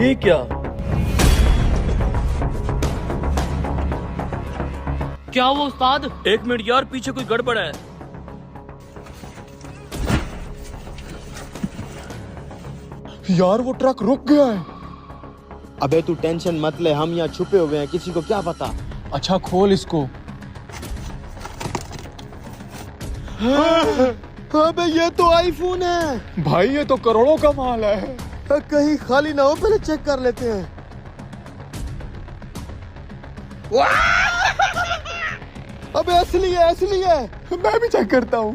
ये क्या? क्या हुआ उस्ताद? एक मिनट यार, पीछे कोई गड़बड़ है। यार वो ट्रक रुक गया है। अबे तू टेंशन मत ले, हम यहाँ छुपे हुए हैं, किसी को क्या पता। अच्छा खोल इसको। अबे ये तो आईफोन है भाई, ये तो करोड़ों का माल है। कहीं खाली ना हो, पहले चेक कर लेते हैं। अबे असली है, असली है। मैं भी चेक करता हूँ।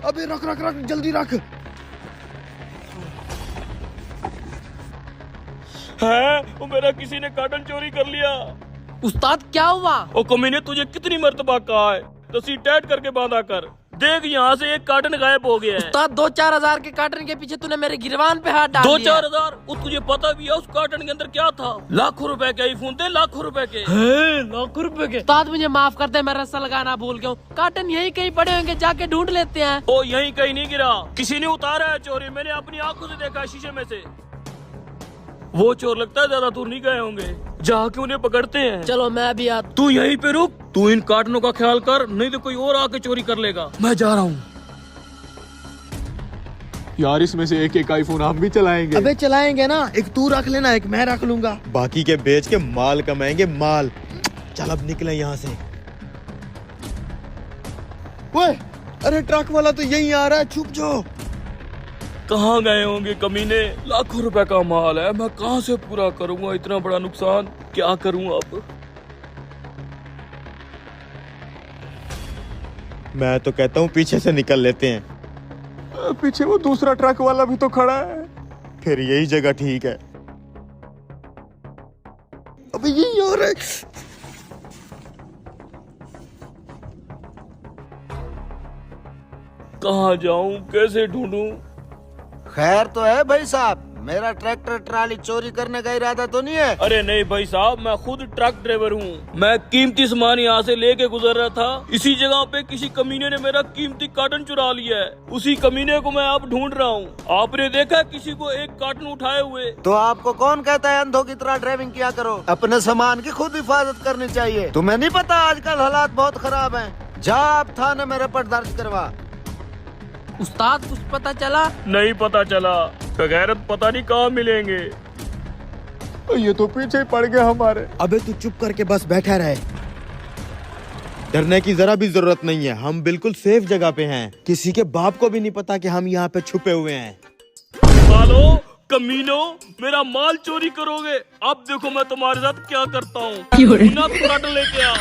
अबे रख रख रख, जल्दी रख। है वो मेरा किसी ने कार्टन चोरी कर लिया। उस्ताद क्या हुआ? ओ कमीने, तुझे कितनी मर्तबा कहा है रस्सी टाइट करके बांधा कर। देख यहाँ से एक कार्टन गायब हो गया है। उस्ताद 2-4 हजार के कार्टन के पीछे तूने मेरे गिरवान पे हाथ डाल दिया। 2-4 हजार? तुझे पता भी है उस कार्टन के अंदर क्या था? लाखों रुपए के आईफोन थे, लाखों रुपए के। लाखों रुपए के? उस्ताद मुझे माफ कर दे, मैं रस्सा लगाना भूल गया हूँ। कार्टन यहीं कहीं पड़े होंगे, जाके ढूंढ लेते हैं। ओ यहीं कहीं नहीं गिरा, किसी ने उतारा है चोरी। मैंने अपनी आंखों से देखा शीशे में से। वो चोर लगता है ज्यादा दूर नहीं गए होंगे, जाके उन्हें पकड़ते हैं। चलो मैं भी आता। तू यहीं पे रुक, तू इन कार्टनों का ख्याल कर, नहीं तो कोई और आके चोरी कर लेगा। मैं जा रहा हूँ। यार इसमें से एक एक आईफोन हम भी चलाएंगे। अबे चलाएंगे ना, एक तू रख लेना, एक मैं रख लूंगा। बाकी के बेच के माल कमाएंगे, माल। चल अब निकले यहाँ से। ओए, अरे ट्रक वाला तो यहीं आ रहा है, छुप जाओ। कहाँ गए होंगे कमीने? लाखों रुपए का माल है, मैं कहाँ से पूरा करूंगा इतना बड़ा नुकसान? क्या करूं अब? मैं तो कहता हूँ पीछे से निकल लेते हैं। पीछे वो दूसरा ट्रक वाला भी तो खड़ा है। फिर यही जगह ठीक है। अबे यही हो रहा है। कहाँ जाऊं, कैसे ढूंढूं? खैर तो है भाई साहब, मेरा ट्रैक्टर ट्राली चोरी करने का इरादा तो नहीं है? अरे नहीं भाई साहब, मैं खुद ट्रक ड्राइवर हूँ। मैं कीमती सामान यहाँ से लेके गुजर रहा था, इसी जगह पे किसी कमीने ने मेरा कीमती कार्टन चुरा लिया है। उसी कमीने को मैं अब ढूंढ रहा हूँ। आपने देखा किसी को एक कार्टन उठाए हुए? तो आपको कौन कहता है अंधों की तरह ड्राइविंग किया करो? अपने सामान की खुद हिफाजत करनी चाहिए। तुम्हें नहीं पता आजकल हालात बहुत खराब हैं। जा आप थाने में रिपोर्ट दर्ज करवा। उस्ताद कुछ पता चला? नहीं पता चला, बगैरत पता नहीं कहाँ मिलेंगे। ये तो पीछे ही पड़ गए हमारे। अबे तू चुप करके बस बैठा रहे, डरने की जरा भी जरूरत नहीं है। हम बिल्कुल सेफ जगह पे हैं, किसी के बाप को भी नहीं पता कि हम यहाँ पे छुपे हुए हैं। सालो कमीनो, मेरा माल चोरी करोगे? अब देखो मैं तुम्हारे साथ क्या करता हूँ। कार्टन लेके आ।